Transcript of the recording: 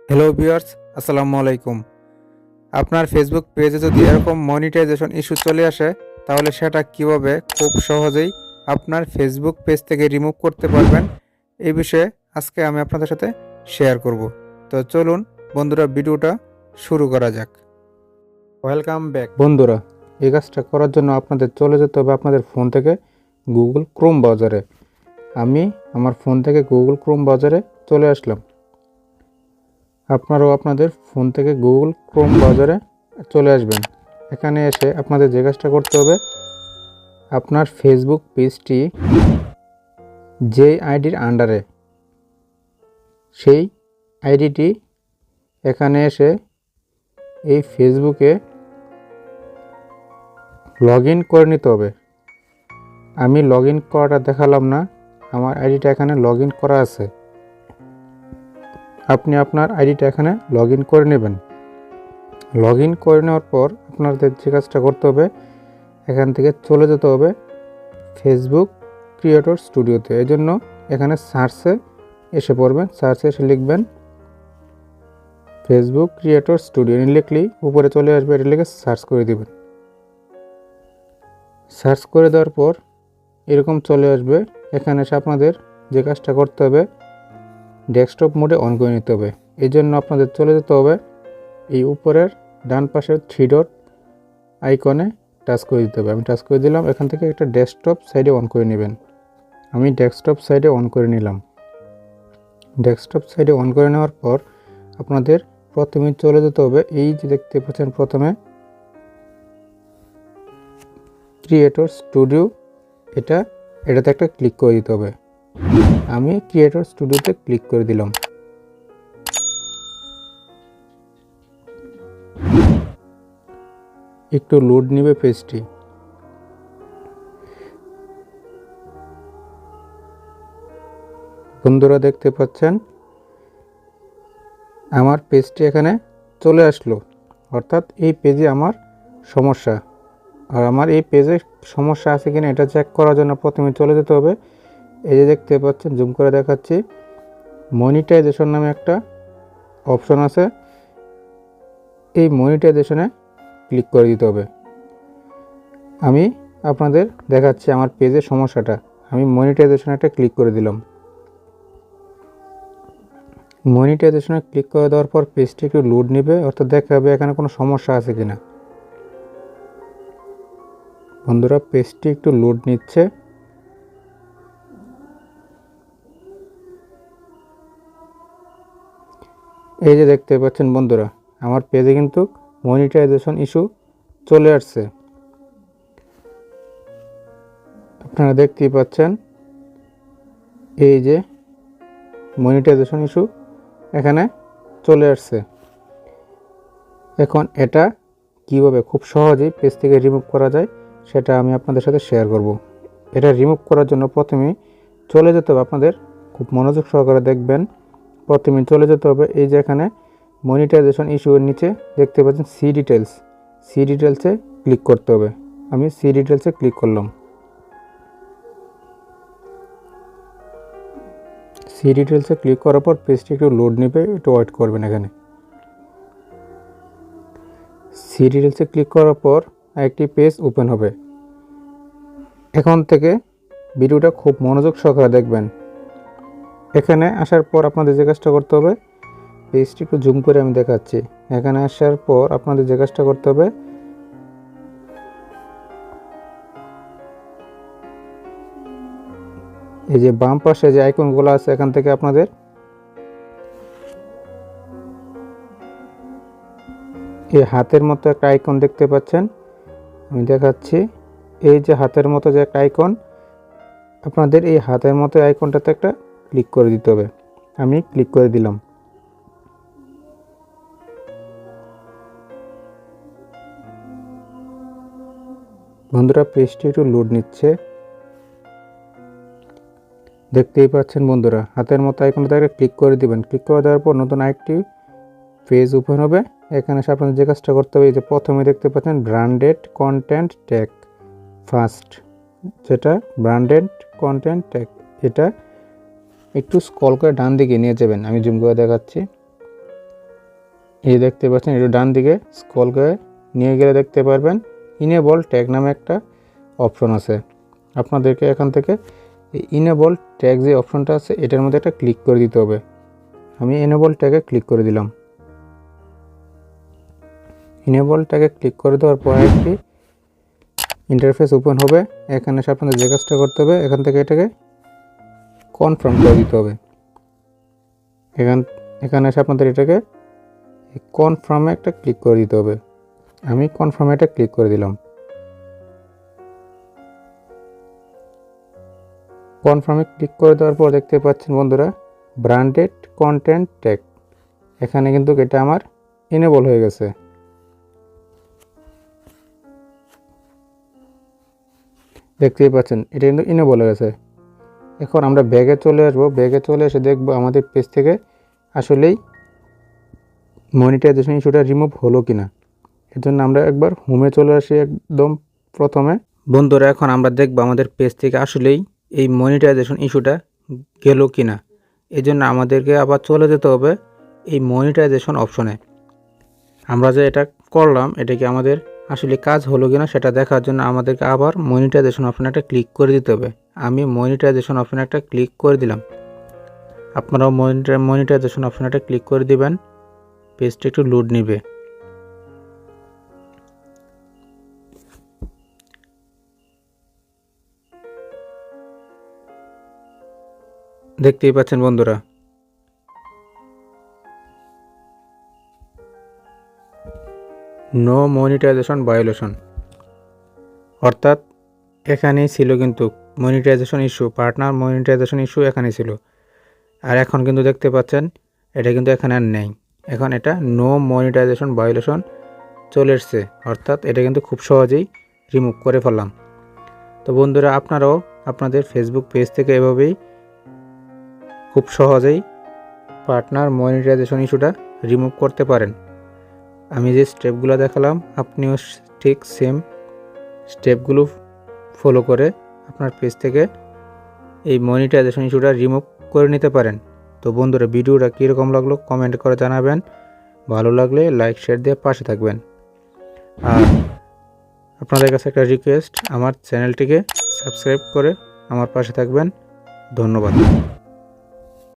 Hello viewers, আসসালামু আলাইকুম। আপনার ফেসবুক পেজে যদি এরকম মনিটাইজেশন ইস্যু চলে আসে, তাহলে সেটা কিভাবে খুব সহজেই আপনার ফেসবুক পেজ থেকে রিমুভ করতে পারবেন, এই বিষয়ে আজকে আমি আপনাদের সাথে শেয়ার করব। তো চলুন বন্ধুরা, ভিডিওটা শুরু করা যাক। ওয়েলকাম ব্যাক বন্ধুরা। এই কাজটা করার জন্য আপনাদের চলে যেতে হবে আপনাদের ফোন থেকে গুগল ক্রোম ব্রাউজারে। আমি আমার ফোন থেকে গুগল ক্রোম ব্রাউজারে চলে আসলাম। আপনারাও আপনাদের ফোন থেকে গুগল ক্রোম ব্রাউজারে চলে আসবেন। এখানে এসে আপনাদের যে কাজটা করতে হবে, আপনার ফেসবুক পেজটি যে আইডির আন্ডারে, সেই আইডিটি এখানে এসে এই ফেসবুকে লগ ইন করে নিতে হবে। আমি লগ ইন করাটা দেখালাম না, আমার আইডিটা এখানে লগ ইন করা আছে। আপনি আপনার আইডিটা এখানে লগ ইন করে নেবেন। লগ ইন করে নেওয়ার পর আপনাদের যে কাজটা করতে হবে, এখান থেকে চলে যেতে হবে ফেসবুক ক্রিয়েটর স্টুডিওতে। এই জন্য এখানে সার্চে এসে পড়বেন, সার্চে এসে লিখবেন ফেসবুক ক্রিয়েটর স্টুডিও। লিখলেই উপরে চলে আসবে, এটা লিখে সার্চ করে দেবেন। সার্চ করে দেওয়ার পর এরকম চলে আসবে। এখানে এসে আপনাদের যে কাজটা করতে হবে, ডেস্কটপ মোডে অন করে নিতে হবে। এই জন্য আপনাদের চলে যেতে হবে এই উপরের ডান পাশের 3 ডট আইকনে টাচ করে দিতে হবে। আমি টাচ করে দিলাম। এখান থেকে একটা ডেস্কটপ সাইডে অন করে নেবেন। আমি ডেস্কটপ সাইডে অন করে নিলাম। ডেস্কটপ সাইডে অন করে নেওয়ার পর আপনাদের প্রথমে চলে যেতে হবে, এই যে দেখতে পাচ্ছেন প্রথমে ক্রিয়েটর স্টুডিও, এটাতে একটা ক্লিক করে দিতে হবে। আমি ক্রিয়েটর স্টুডিওতে ক্লিক করে দিলাম। একটু লোড নেবে পেজটি। বন্ধুরা দেখতে পাচ্ছেন আমার পেজটি এখানে চলে আসলো। অর্থাৎ এই পেজে আমার সমস্যা, আর আমার এই পেজে সমস্যা আছে কিনা এটা চেক করার জন্য প্রথমে চলে যেতে হবে, এই যে দেখতে পাচ্ছেন জুম করে দেখাচ্ছি, মনিটাইজেশন নামে একটা অপশন আছে। এই মনিটাইজেশনে ক্লিক করে দিতে হবে। আমি আপনাদের দেখাচ্ছি আমার পেজের সমস্যাটা। আমি মনিটাইজেশনে একটা ক্লিক করে দিলাম। মনিটাইজেশনে ক্লিক করে দেওয়ার পর পেজটি একটু লোড নেবে, অর্থাৎ দেখা হবে এখানে কোনো সমস্যা আছে কিনা। বন্ধুরা পেজটি একটু লোড নিচ্ছে। এই যে দেখতে পাচ্ছেন বন্ধুরা, আমার পেজে কিন্তু মনিটাইজেশন ইস্যু চলে আসছে। আপনারা দেখতেই পাচ্ছেন এই যে মনিটাইজেশন ইস্যু এখানে চলে আসছে। এখন এটা কিভাবে খুব সহজেই পেজ থেকে রিমুভ করা যায় সেটা আমি আপনাদের সাথে শেয়ার করব। এটা রিমুভ করার জন্য প্রথমে চলে যেতে হবে, আপনাদের খুব মনোযোগ সহকারে দেখবেন। প্রথমে চলে যেতে হবে এই যে এখানে মনিটাইজেশন ইস্যুর নিচে দেখতে পাচ্ছেন সি ডিটেলসে ক্লিক করতে হবে। আমি সি ডিটেলসে ক্লিক করলাম। সি ডিটেলসে ক্লিক করার পর পেজটি একটু লোড নেবে, একটু ওয়েট করবেন। এখানে সি ডিটেলসে ক্লিক করার পর একটি পেজ ওপেন হবে। এখন থেকে ভিডিওটা খুব মনোযোগ সহকারে দেখবেন। এখানে আসার পর আপনাদের যে কাজটা করতে হবে, পেজটি একটু জুম করে আমি দেখাচ্ছি। এখানে আসার পর আপনাদের যে কাজটা করতে হবে, এই যে বাম পাশে যে আইকনগুলো আছে এখান থেকে আপনাদের এই হাতের মতো একটা আইকন দেখতে পাচ্ছেন, আমি দেখাচ্ছি। এই যে হাতের মতো যে একটা আইকন, আপনাদের এই হাতের মতো আইকনটাতে একটা ক্লিক করে দিতে হবে। আমি ক্লিক করে দিলাম। বন্ধুরা পেজটি একটু লোড নিচ্ছে, দেখতেই পাচ্ছেন। বন্ধুরা হাতের মতো আইকনটাতে একটা ক্লিক করে দিবেন। ক্লিক করে দেওয়ার পর নতুন আরেকটি পেজ ওপেন হবে। এখানে এসে আপনাদের যে কাজটা করতে হবে, এই যে প্রথমে দেখতে পাচ্ছেন ব্র্যান্ডেড কন্টেন্ট ট্যাগ ফার্স্ট, যেটা ব্র্যান্ডেড কন্টেন্ট ট্যাগ, এটা একটু স্ক্রল করে ডান দিকে নিয়ে যাবেন। আমি জুম করে দেখাচ্ছি। এই দেখতে পাচ্ছেন, একটু ডান দিকে স্ক্রল করে নিয়ে গেলে দেখতে পারবেন ইনেবল ট্যাগ নামে একটা অপশন আছে। আপনাদেরকে এখান থেকে এই ইনেবল ট্যাগ যে অপশনটা আছে এটার মধ্যে একটা ক্লিক করে দিতে হবে। আমি ইনেবল ট্যাগে ক্লিক করে দিলাম। ইনেবল ট্যাগে ক্লিক করে দেওয়ার পর একটি ইন্টারফেস ওপেন হবে। এখানে এসে আপনাদের যে কাজটা করতে হবে, এখান থেকে এটাকে কনফার্ম করে দিতে হবে। এখানে এসে আপনাদের এটাকে কনফার্মে একটা ক্লিক করে দিতে হবে। আমি কনফার্মে এটা ক্লিক করে দিলাম। কনফার্মে ক্লিক করে দেওয়ার পর দেখতে পাচ্ছেন বন্ধুরা, ব্র্যান্ডেড কন্টেন্ট ট্যাগ, এখানে কিন্তু এটা আমার এনেবল হয়ে গেছে। দেখতেই পাচ্ছেন এটা কিন্তু এনেবল হয়ে গেছে। এখন আমরা ব্যাগে চলে আসবো। ব্যাগে চলে এসে দেখবো আমাদের পেজ থেকে আসলেই মনিটাইজেশন ইস্যুটা রিমুভ হলো কিনা। এর জন্য আমরা একবার হোমে চলে আসি একদম প্রথমে। বন্ধুরা, এখন আমরা দেখবো আমাদের পেজ থেকে আসলেই এই মনিটাইজেশন ইস্যুটা গেল কিনা। এই জন্য আমাদেরকে আবার চলে যেতে হবে এই মনিটাইজেশন অপশনে। আমরা যে এটা করলাম এটা কি আমাদের আসলে কাজ হলো কিনা সেটা দেখার জন্য আমাদেরকে আবার মনিটাইজেশন অপশনে একটা ক্লিক করে দিতে হবে। আমি মনিটাইজেশন অপশনে একটা ক্লিক করে দিলাম। আপনারাও মনিটাইজেশন অপশনে একটা ক্লিক করে দিবেন। পেজটা একটু লোড নেবে। দেখতেই পাচ্ছেন বন্ধুরা, নো মনিটাইজেশন ভায়োলেশন, অর্থাৎ এখানেই ছিল কিন্তু monetisation issue, partner monetisation issue এখানে ছিল। আর এখন কিন্তু দেখতে পাচ্ছেন এটা কিন্তু এখানে আর নেই। এখন এটা নো মনিটাইজেশন ভায়োলেশন চলে এসছে, অর্থাৎ এটা কিন্তু খুব সহজেই রিমুভ করে ফেললাম। তো বন্ধুরা, আপনারাও আপনাদের ফেসবুক পেজ থেকে এভাবেই খুব সহজেই পার্টনার মনিটাইজেশন ইস্যুটা রিমুভ করতে পারেন। আমি যে স্টেপগুলো দেখালাম আপনিও ঠিক সেম স্টেপগুলো ফলো করে আপনার পেজ থেকে এই মনিটাইজেশন ইস্যুটা রিমুভ করে নিতে পারেন। তো বন্ধুরা, ভিডিওটা কীরকম লাগলো কমেন্ট করে জানাবেন। ভালো লাগলে লাইক শেয়ার দিয়ে পাশে থাকবেন। আর আপনাদের কাছে একটা রিকোয়েস্ট, আমার চ্যানেলটিকে সাবস্ক্রাইব করে আমার পাশে থাকবেন। ধন্যবাদ।